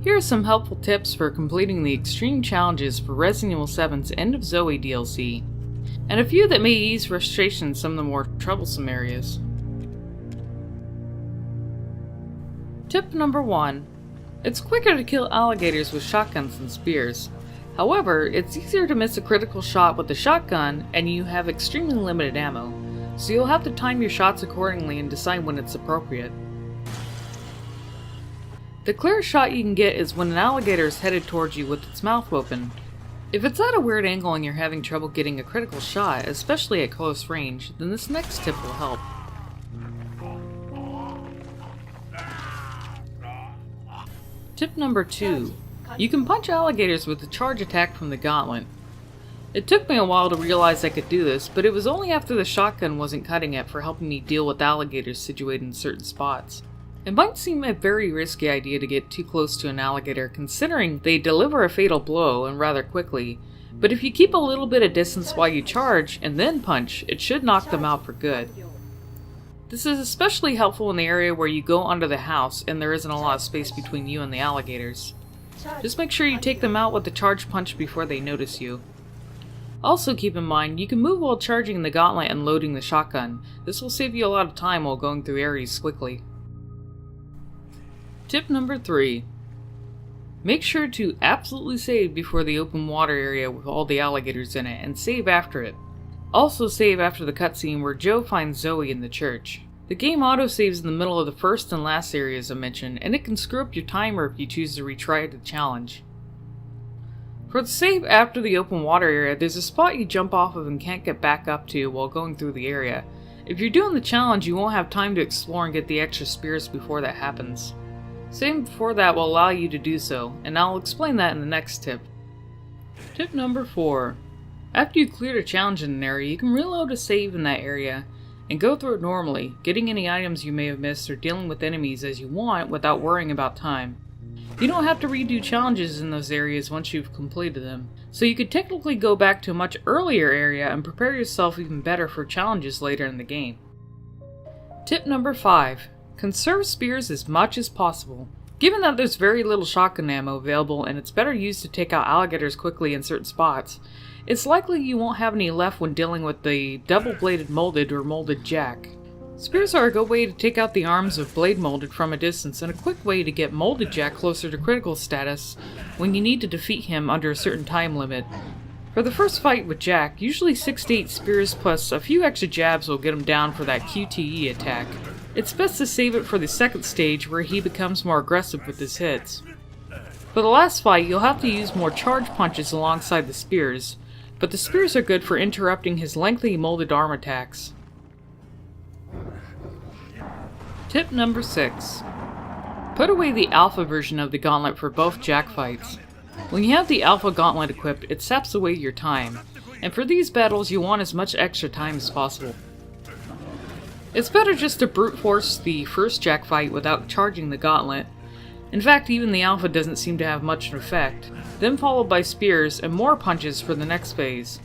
Here are some helpful tips for completing the extreme challenges for Resident Evil 7's End of Zoe DLC, and a few that may ease frustration in some of the more troublesome areas. Tip number 1. It's quicker to kill alligators with shotguns than spears. However, it's easier to miss a critical shot with the shotgun and you have extremely limited ammo, so you'll have to time your shots accordingly and decide when it's appropriate. The clearest shot you can get is when an alligator is headed towards you with its mouth open. If it's at a weird angle and you're having trouble getting a critical shot, especially at close range, then this next tip will help. Tip number 2. You can punch alligators with the charge attack from the Gauntlet. It took me a while to realize I could do this, but it was only after the shotgun wasn't cutting it for helping me deal with alligators situated in certain spots. It might seem a very risky idea to get too close to an alligator considering they deliver a fatal blow and rather quickly, but if you keep a little bit of distance while you charge and then punch, it should knock them out for good. This is especially helpful in the area where you go under the house and there isn't a lot of space between you and the alligators. Just make sure you take them out with the charge punch before they notice you. Also keep in mind, you can move while charging the Gauntlet and loading the shotgun. This will save you a lot of time while going through areas quickly. Tip number 3. Make sure to absolutely save before the open water area with all the alligators in it, and save after it. Also save after the cutscene where Joe finds Zoe in the church. The game autosaves in the middle of the first and last areas I mentioned, and it can screw up your timer if you choose to retry the challenge. For the save after the open water area, there's a spot you jump off of and can't get back up to while going through the area. If you're doing the challenge, you won't have time to explore and get the extra spears before that happens. Saving before that will allow you to do so, and I'll explain that in the next tip. Tip number 4. After you clear a challenge in an area, you can reload a save in that area and go through it normally, getting any items you may have missed or dealing with enemies as you want without worrying about time. You don't have to redo challenges in those areas once you've completed them, so you could technically go back to a much earlier area and prepare yourself even better for challenges later in the game. Tip number 5. Conserve spears as much as possible. Given that there's very little shotgun ammo available and it's better used to take out alligators quickly in certain spots, it's likely you won't have any left when dealing with the double-bladed molded or molded jack. Spears are a good way to take out the arms of blade molded from a distance and a quick way to get molded jack closer to critical status when you need to defeat him under a certain time limit. For the first fight with Jack, usually 6 to 8 spears plus a few extra jabs will get him down for that QTE attack. It's best to save it for the second stage where he becomes more aggressive with his hits. For the last fight, you'll have to use more charge punches alongside the spears, but the spears are good for interrupting his lengthy molded arm attacks. Tip number 6. Put away the alpha version of the Gauntlet for both Jack fights. When you have the alpha Gauntlet equipped, it saps away your time, and for these battles you want as much extra time as possible. It's better just to brute force the first Jack fight without charging the Gauntlet. In fact, even the alpha doesn't seem to have much effect, then followed by spears and more punches for the next phase.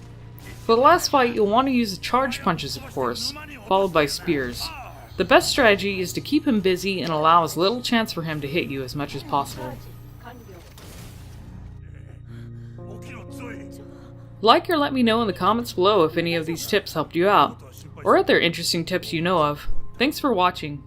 For the last fight, you'll want to use the charge punches, of course, followed by spears. The best strategy is to keep him busy and allow as little chance for him to hit you as much as possible. Like or let me know in the comments below if any of these tips helped you out, or other interesting tips you know of. Thanks for watching.